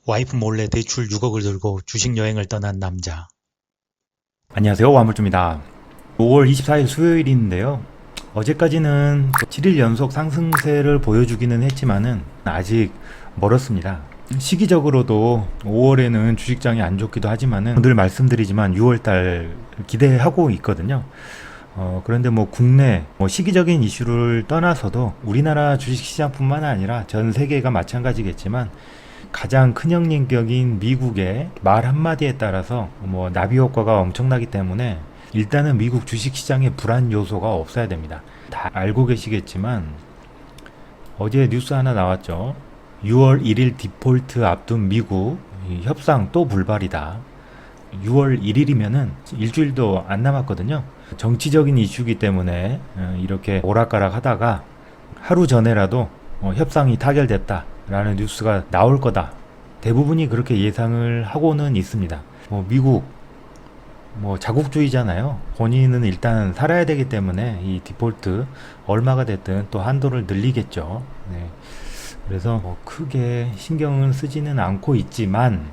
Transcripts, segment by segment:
와이프 몰래 대출 6억을 들고 주식 여행을 떠난 남자. 안녕하세요. 와물주입니다. 5월 24일 수요일인데요. 어제까지는 7일 연속 상승세를 보여주기는 했지만은 아직 멀었습니다. 시기적으로도 5월에는 주식장이 안 좋기도 하지만은 늘 말씀드리지만 6월달 기대하고 있거든요. 그런데 국내 시기적인 이슈를 떠나서도 우리나라 주식시장뿐만 아니라 전 세계가 마찬가지겠지만 가장 큰 형님격인 미국의 말 한마디에 따라서 나비 효과가 엄청나기 때문에 일단은 미국 주식시장에 불안 요소가 없어야 됩니다. 다 알고 계시겠지만 어제 뉴스 하나 나왔죠. 6월 1일 디폴트 앞둔 미국 협상 또 불발이다. 6월 1일이면은 일주일도 안 남았거든요. 정치적인 이슈기 때문에 이렇게 오락가락 하다가 하루 전에라도 협상이 타결됐다 라는 뉴스가 나올 거다. 대부분이 그렇게 예상을 하고는 있습니다. 미국 자국주의잖아요. 본인은 일단 살아야 되기 때문에 이 디폴트 얼마가 됐든 또 한도를 늘리겠죠. 네. 그래서 크게 신경은 쓰지는 않고 있지만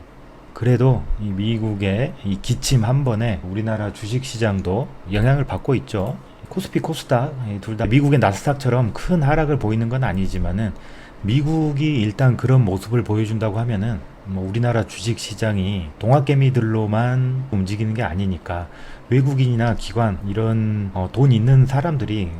그래도 이 미국의 이 기침 한 번에 우리나라 주식시장도 영향을 받고 있죠. 코스피 코스닥 둘 다 미국의 나스닥처럼 큰 하락을 보이는 건 아니지만은 미국이 일단 그런 모습을 보여준다고 하면은 우리나라 주식시장이 동학개미들로만 움직이는 게 아니니까 외국인이나 기관 이런 돈 있는 사람들이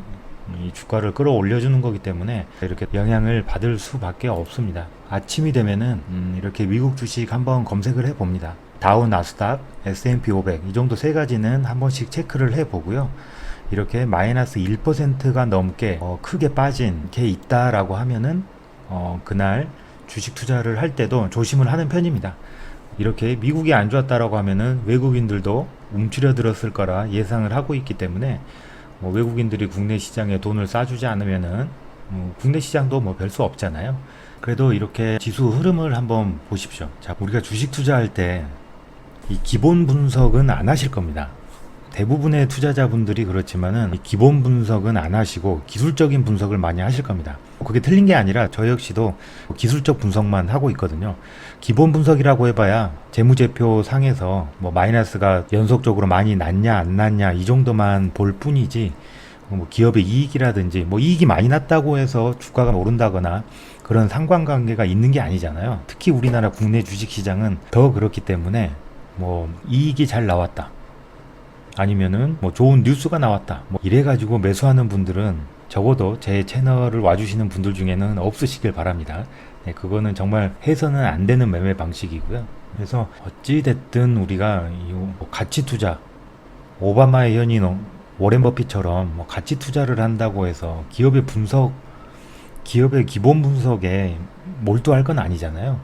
이 주가를 끌어올려주는 거기 때문에 이렇게 영향을 받을 수밖에 없습니다. 아침이 되면은 이렇게 미국 주식 한번 검색을 해봅니다. 다우, 나스닥, S&P 500 이 정도 세 가지는 한 번씩 체크를 해보고요. 이렇게 마이너스 1%가 넘게 크게 빠진 게 있다라고 하면은 그날 주식 투자를 할 때도 조심을 하는 편입니다. 이렇게 미국이 안 좋았다라고 하면은 외국인들도 움츠려 들었을 거라 예상을 하고 있기 때문에 외국인들이 국내 시장에 돈을 싸주지 않으면은 국내 시장도 별 수 없잖아요. 그래도 이렇게 지수 흐름을 한번 보십시오. 자, 우리가 주식 투자할 때 이 기본 분석은 안 하실 겁니다. 대부분의 투자자분들이 그렇지만은 기본 분석은 안 하시고 기술적인 분석을 많이 하실 겁니다. 그게 틀린 게 아니라 저 역시도 기술적 분석만 하고 있거든요. 기본 분석이라고 해봐야 재무제표 상에서 마이너스가 연속적으로 많이 났냐 안 났냐 이 정도만 볼 뿐이지 기업의 이익이라든지 이익이 많이 났다고 해서 주가가 오른다거나 그런 상관관계가 있는 게 아니잖아요. 특히 우리나라 국내 주식시장은 더 그렇기 때문에 이익이 잘 나왔다, 아니면은 좋은 뉴스가 나왔다, 이래가지고 매수하는 분들은 적어도 제 채널을 와주시는 분들 중에는 없으시길 바랍니다. 네, 그거는 정말 해서는 안 되는 매매 방식이고요. 그래서 어찌됐든 우리가 가치 투자, 오바마의 현인 워렌 버핏처럼 가치 투자를 한다고 해서 기업의 기본 분석에 몰두할 건 아니잖아요.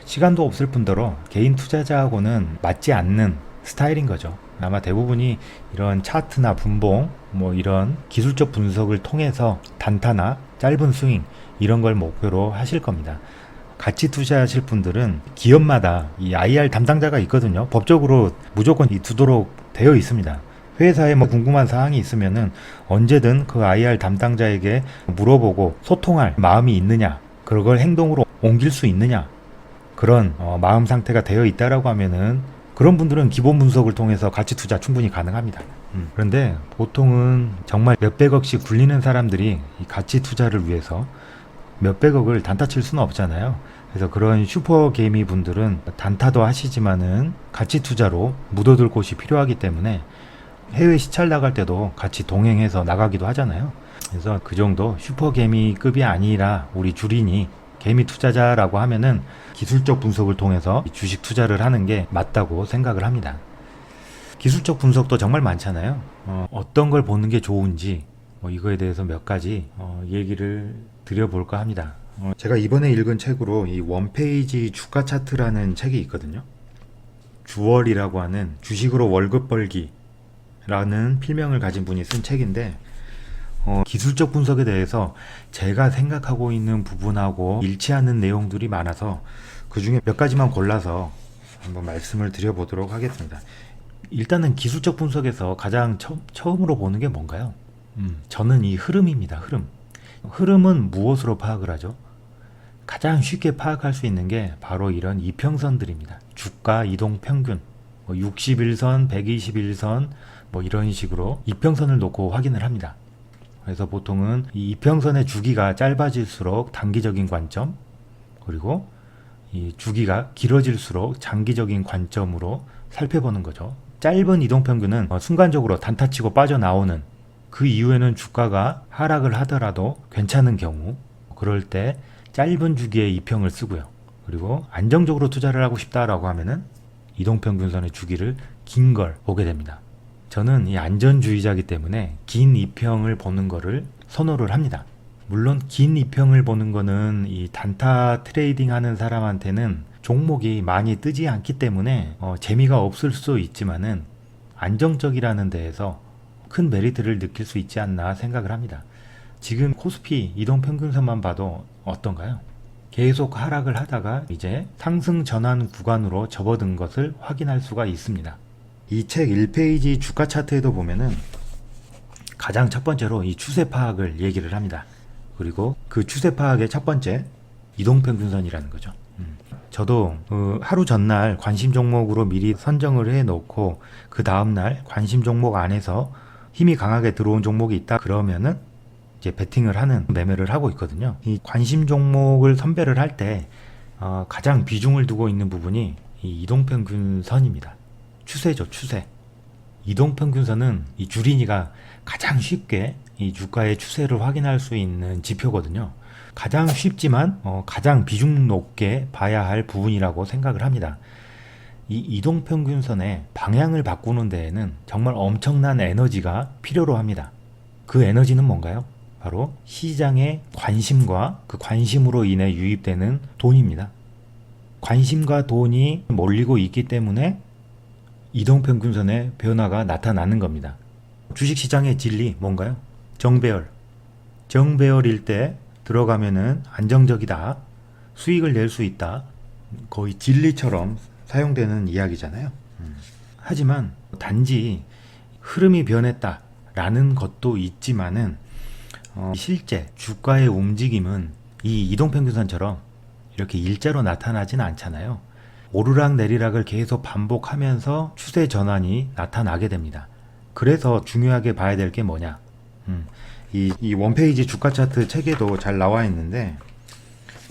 시간도 없을 뿐더러 개인 투자자하고는 맞지 않는 스타일인 거죠. 아마 대부분이 이런 차트나 분봉 이런 기술적 분석을 통해서 단타나 짧은 스윙 이런 걸 목표로 하실 겁니다. 같이 투자하실 분들은 기업마다 이 IR 담당자가 있거든요. 법적으로 무조건 두도록 되어 있습니다. 회사에 궁금한 사항이 있으면은 언제든 그 IR 담당자에게 물어보고 소통할 마음이 있느냐, 그걸 행동으로 옮길 수 있느냐, 그런 마음 상태가 되어 있다라고 하면은 그런 분들은 기본 분석을 통해서 가치 투자 충분히 가능합니다. 그런데 보통은 정말 몇백억씩 굴리는 사람들이 이 가치 투자를 위해서 몇백억을 단타 칠 수는 없잖아요. 그래서 그런 슈퍼 개미 분들은 단타도 하시지만은 가치 투자로 묻어둘 곳이 필요하기 때문에 해외 시찰 나갈 때도 같이 동행해서 나가기도 하잖아요. 그래서 그 정도 슈퍼 개미급이 아니라 우리 주린이 개미 투자자라고 하면은 기술적 분석을 통해서 주식 투자를 하는 게 맞다고 생각을 합니다. 기술적 분석도 정말 많잖아요. 어떤 걸 보는 게 좋은지 이거에 대해서 몇 가지 얘기를 드려볼까 합니다. 제가 이번에 읽은 책으로 이 원페이지 주가 차트라는 책이 있거든요. 주월이라고 하는 주식으로 월급 벌기라는 필명을 가진 분이 쓴 책인데 기술적 분석에 대해서 제가 생각하고 있는 부분하고 일치하는 내용들이 많아서 그 중에 몇 가지만 골라서 한번 말씀을 드려보도록 하겠습니다. 일단은 기술적 분석에서 가장 처음으로 보는 게 뭔가요? 저는 이 흐름입니다. 흐름은 무엇으로 파악을 하죠? 가장 쉽게 파악할 수 있는 게 바로 이런 이평선들입니다. 주가 이동 평균, 61선, 121선, 이런 식으로 이평선을 놓고 확인을 합니다. 그래서 보통은 이 이평선의 주기가 짧아질수록 단기적인 관점, 그리고 이 주기가 길어질수록 장기적인 관점으로 살펴보는 거죠. 짧은 이동평균은 순간적으로 단타치고 빠져나오는, 그 이후에는 주가가 하락을 하더라도 괜찮은 경우, 그럴 때 짧은 주기의 이평을 쓰고요. 그리고 안정적으로 투자를 하고 싶다라고 하면은 이동평균선의 주기를 긴 걸 보게 됩니다. 저는 이 안전주의자이기 때문에 긴 이평을 보는 거를 선호를 합니다. 물론 긴 이평을 보는 거는 이 단타 트레이딩 하는 사람한테는 종목이 많이 뜨지 않기 때문에 재미가 없을 수 있지만은 안정적이라는 데에서 큰 메리트를 느낄 수 있지 않나 생각을 합니다. 지금 코스피 이동평균선만 봐도 어떤가요? 계속 하락을 하다가 이제 상승 전환 구간으로 접어든 것을 확인할 수가 있습니다. 이 책 1페이지 주가 차트에도 보면은 가장 첫 번째로 이 추세 파악을 얘기를 합니다. 그리고 그 추세 파악의 첫 번째, 이동평균선이라는 거죠. 저도 하루 전날 관심 종목으로 미리 선정을 해 놓고 그 다음날 관심 종목 안에서 힘이 강하게 들어온 종목이 있다 그러면은 이제 베팅을 하는 매매를 하고 있거든요. 이 관심 종목을 선별을 할 때 가장 비중을 두고 있는 부분이 이 이동평균선입니다. 추세죠, 추세. 이동평균선은 이 주린이가 가장 쉽게 이 주가의 추세를 확인할 수 있는 지표거든요. 가장 쉽지만 가장 비중 높게 봐야 할 부분이라고 생각을 합니다. 이 이동평균선의 방향을 바꾸는 데에는 정말 엄청난 에너지가 필요로 합니다. 그 에너지는 뭔가요? 바로 시장의 관심과 그 관심으로 인해 유입되는 돈입니다. 관심과 돈이 몰리고 있기 때문에 이동평균선의 변화가 나타나는 겁니다. 주식시장의 진리 뭔가요? 정배열. 정배열일 때 들어가면은 안정적이다, 수익을 낼 수 있다, 거의 진리처럼 사용되는 이야기잖아요. 하지만 단지 흐름이 변했다라는 것도 있지만은 실제 주가의 움직임은 이 이동평균선처럼 이렇게 일자로 나타나진 않잖아요. 오르락 내리락을 계속 반복하면서 추세 전환이 나타나게 됩니다. 그래서 중요하게 봐야 될 게 뭐냐? 이 원페이지 주가 차트 책에도 잘 나와 있는데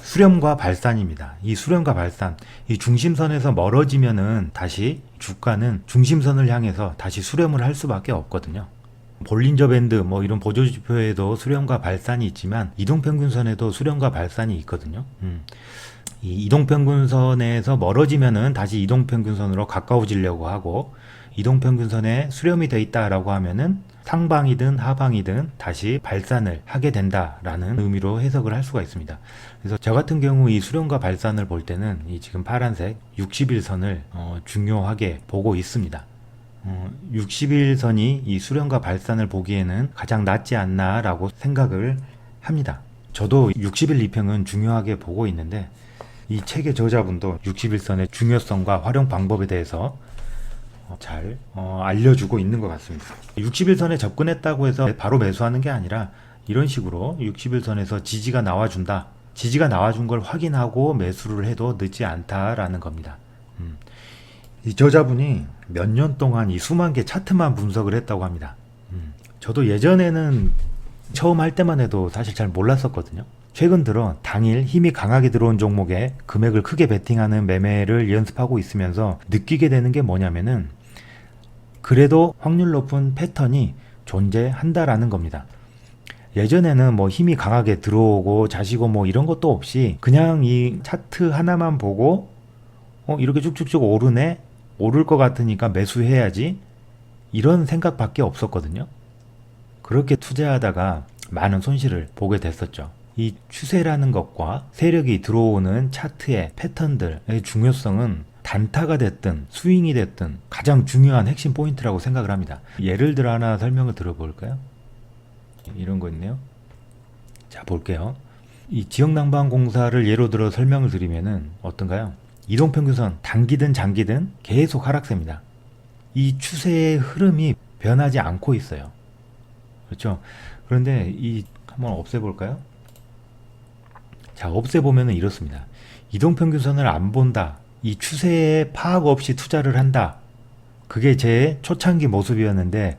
수렴과 발산입니다. 이 수렴과 발산, 이 중심선에서 멀어지면은 다시 주가는 중심선을 향해서 다시 수렴을 할 수밖에 없거든요. 볼린저 밴드 이런 보조지표에도 수렴과 발산이 있지만 이동평균선에도 수렴과 발산이 있거든요. 이 이동평균선에서 멀어지면은 다시 이동평균선으로 가까워지려고 하고, 이동평균선에 수렴이 돼 있다라고 하면은 상방이든 하방이든 다시 발산을 하게 된다라는 의미로 해석을 할 수가 있습니다. 그래서 저 같은 경우 이 수렴과 발산을 볼 때는 이 지금 파란색 60일선을 중요하게 보고 있습니다. 60일선이 이 수렴과 발산을 보기에는 가장 낫지 않나라고 생각을 합니다. 저도 60일 이평은 중요하게 보고 있는데 이 책의 저자분도 60일선의 중요성과 활용 방법에 대해서 잘 알려주고 있는 것 같습니다. 60일선에 접근했다고 해서 바로 매수하는 게 아니라 이런 식으로 60일선에서 지지가 나와준다, 지지가 나와준 걸 확인하고 매수를 해도 늦지 않다라는 겁니다. 이 저자분이 몇 년 동안 이 수만 개 차트만 분석을 했다고 합니다. 저도 예전에는 처음 할 때만 해도 사실 잘 몰랐었거든요. 최근 들어 당일 힘이 강하게 들어온 종목에 금액을 크게 베팅하는 매매를 연습하고 있으면서 느끼게 되는 게 뭐냐면은 그래도 확률 높은 패턴이 존재한다라는 겁니다. 예전에는 힘이 강하게 들어오고 자시고 이런 것도 없이 그냥 이 차트 하나만 보고 이렇게 쭉쭉쭉 오르네, 오를 것 같으니까 매수해야지, 이런 생각밖에 없었거든요. 그렇게 투자하다가 많은 손실을 보게 됐었죠. 이 추세라는 것과 세력이 들어오는 차트의 패턴들의 중요성은 단타가 됐든 스윙이 됐든 가장 중요한 핵심 포인트라고 생각을 합니다. 예를 들어 하나 설명을 들어볼까요? 이런 거 있네요. 자, 볼게요. 이 지역난방공사를 예로 들어 설명을 드리면은 어떤가요? 이동평균선 단기든 장기든 계속 하락세입니다. 이 추세의 흐름이 변하지 않고 있어요. 그렇죠? 그런데 한번 없애볼까요? 자, 없애보면은 이렇습니다. 이동평균선을 안 본다. 이 추세에 파악 없이 투자를 한다. 그게 제 초창기 모습이었는데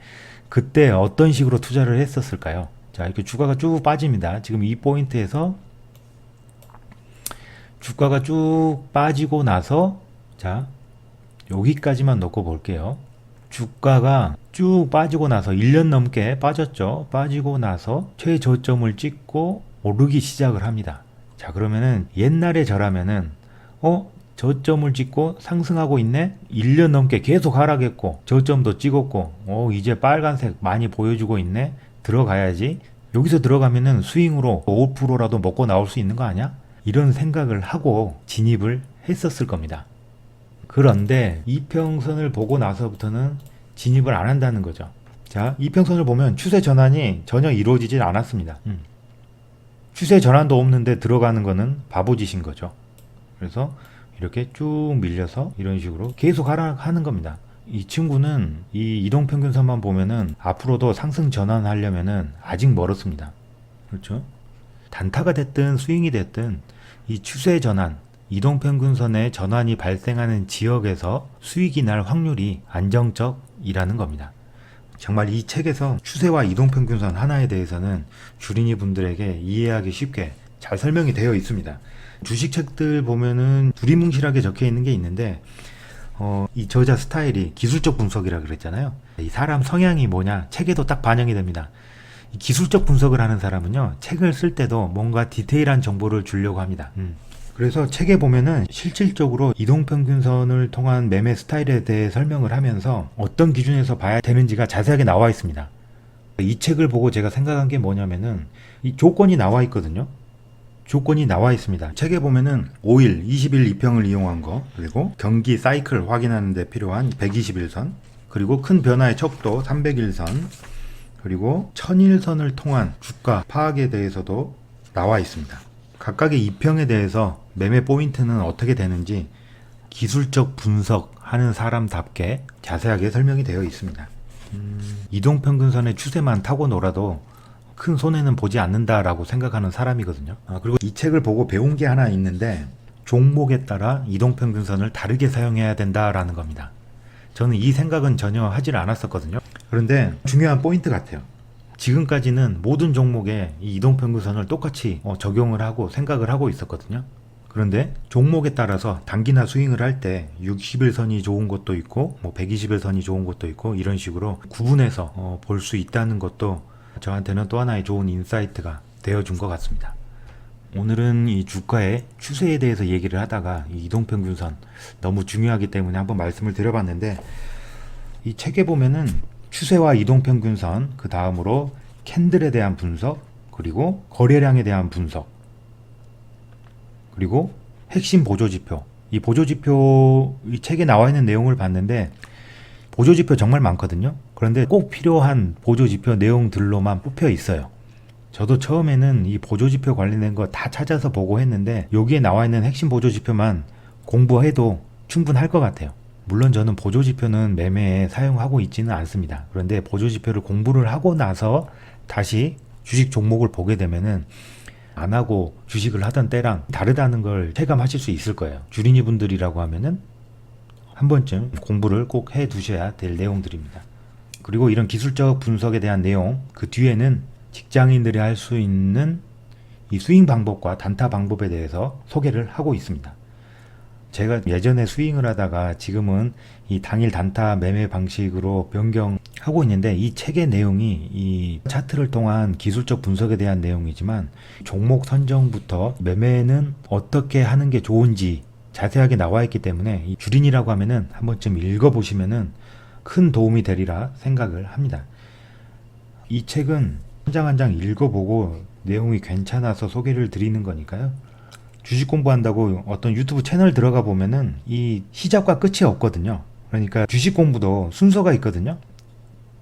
그때 어떤 식으로 투자를 했었을까요? 자, 이렇게 주가가 쭉 빠집니다. 지금 이 포인트에서 주가가 쭉 빠지고 나서 자, 여기까지만 놓고 볼게요. 주가가 쭉 빠지고 나서 1년 넘게 빠졌죠. 빠지고 나서 최저점을 찍고 오르기 시작을 합니다. 자, 그러면은 옛날에 저라면은 저점을 찍고 상승하고 있네? 1년 넘게 계속 하락했고 저점도 찍었고 이제 빨간색 많이 보여주고 있네? 들어가야지. 여기서 들어가면은 스윙으로 5%라도 먹고 나올 수 있는 거 아니야? 이런 생각을 하고 진입을 했었을 겁니다. 그런데 이평선을 보고 나서부터는 진입을 안 한다는 거죠. 자, 이평선을 보면 추세 전환이 전혀 이루어지질 않았습니다. 추세 전환도 없는데 들어가는 거는 바보짓인 거죠. 그래서 이렇게 쭉 밀려서 이런 식으로 계속 하락하는 겁니다. 이 친구는 이 이동평균선만 보면은 앞으로도 상승 전환하려면은 아직 멀었습니다. 그렇죠? 단타가 됐든 스윙이 됐든 이 추세 전환, 이동평균선의 전환이 발생하는 지역에서 수익이 날 확률이 안정적이라는 겁니다. 정말 이 책에서 추세와 이동평균선 하나에 대해서는 주린이 분들에게 이해하기 쉽게 잘 설명이 되어 있습니다. 주식책들 보면은 두리뭉실하게 적혀 있는 게 있는데 이 저자 스타일이 기술적 분석이라 그랬잖아요. 이 사람 성향이 뭐냐 책에도 딱 반영이 됩니다. 이 기술적 분석을 하는 사람은요, 책을 쓸 때도 뭔가 디테일한 정보를 주려고 합니다. 그래서 책에 보면은 실질적으로 이동평균선을 통한 매매 스타일에 대해 설명을 하면서 어떤 기준에서 봐야 되는지가 자세하게 나와 있습니다. 이 책을 보고 제가 생각한 게 뭐냐면은 이 조건이 나와 있거든요. 조건이 나와 있습니다. 책에 보면은 5일, 20일 이평을 이용한 거, 그리고 경기 사이클 확인하는 데 필요한 121선, 그리고 큰 변화의 척도 301선, 그리고 1000일선을 통한 주가 파악에 대해서도 나와 있습니다. 각각의 이평에 대해서 매매 포인트는 어떻게 되는지 기술적 분석하는 사람답게 자세하게 설명이 되어 있습니다. 이동평균선의 추세만 타고 놀아도 큰 손해는 보지 않는다라고 생각하는 사람이거든요. 그리고 이 책을 보고 배운 게 하나 있는데 종목에 따라 이동평균선을 다르게 사용해야 된다라는 겁니다. 저는 이 생각은 전혀 하질 않았었거든요. 그런데 중요한 포인트 같아요. 지금까지는 모든 종목에 이 이동평균선을 똑같이 적용을 하고 생각을 하고 있었거든요. 그런데 종목에 따라서 단기나 스윙을 할 때 60일선이 좋은 것도 있고 120일선이 좋은 것도 있고 이런 식으로 구분해서 볼 수 있다는 것도 저한테는 또 하나의 좋은 인사이트가 되어준 것 같습니다. 오늘은 이 주가의 추세에 대해서 얘기를 하다가 이 이동평균선 너무 중요하기 때문에 한번 말씀을 드려봤는데, 이 책에 보면은 추세와 이동평균선, 그 다음으로 캔들에 대한 분석, 그리고 거래량에 대한 분석, 그리고 핵심 보조지표. 이 보조지표, 이 책에 나와 있는 내용을 봤는데 보조지표 정말 많거든요. 그런데 꼭 필요한 보조지표 내용들로만 뽑혀 있어요. 저도 처음에는 이 보조지표 관련된 거 다 찾아서 보고 했는데 여기에 나와 있는 핵심 보조지표만 공부해도 충분할 것 같아요. 물론 저는 보조지표는 매매에 사용하고 있지는 않습니다. 그런데 보조지표를 공부를 하고 나서 다시 주식 종목을 보게 되면은 안 하고 주식을 하던 때랑 다르다는 걸 체감하실 수 있을 거예요. 주린이 분들이라고 하면은 한 번쯤 공부를 꼭 해 두셔야 될 내용들입니다. 그리고 이런 기술적 분석에 대한 내용, 그 뒤에는 직장인들이 할 수 있는 이 스윙 방법과 단타 방법에 대해서 소개를 하고 있습니다. 제가 예전에 스윙을 하다가 지금은 이 당일 단타 매매 방식으로 변경하고 있는데, 이 책의 내용이 이 차트를 통한 기술적 분석에 대한 내용이지만 종목 선정부터 매매는 어떻게 하는 게 좋은지 자세하게 나와 있기 때문에 이 주린이라고 하면은 한 번쯤 읽어보시면은 큰 도움이 되리라 생각을 합니다. 이 책은 한 장 한 장 읽어보고 내용이 괜찮아서 소개를 드리는 거니까요. 주식 공부한다고 어떤 유튜브 채널 들어가 보면은 이 시작과 끝이 없거든요. 그러니까 주식 공부도 순서가 있거든요.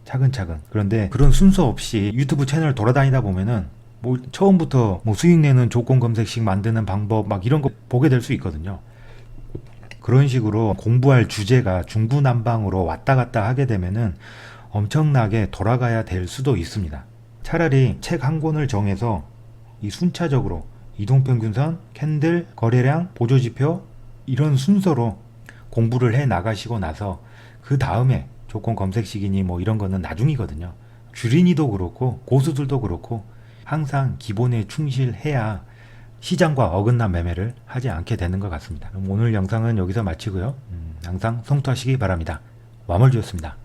차근차근. 그런데 그런 순서 없이 유튜브 채널 돌아다니다 보면은 처음부터 수익 내는 조건 검색식 만드는 방법 막 이런 거 보게 될 수 있거든요. 그런 식으로 공부할 주제가 중구난방으로 왔다 갔다 하게 되면은 엄청나게 돌아가야 될 수도 있습니다. 차라리 책 한 권을 정해서 이 순차적으로 이동평균선, 캔들, 거래량, 보조지표 이런 순서로 공부를 해 나가시고 나서 그 다음에 조건 검색 시기니 뭐 이런 거는 나중이거든요. 주린이도 그렇고 고수들도 그렇고 항상 기본에 충실해야 시장과 어긋난 매매를 하지 않게 되는 것 같습니다. 그럼 오늘 영상은 여기서 마치고요. 항상 성투하시기 바랍니다. 와몰주였습니다.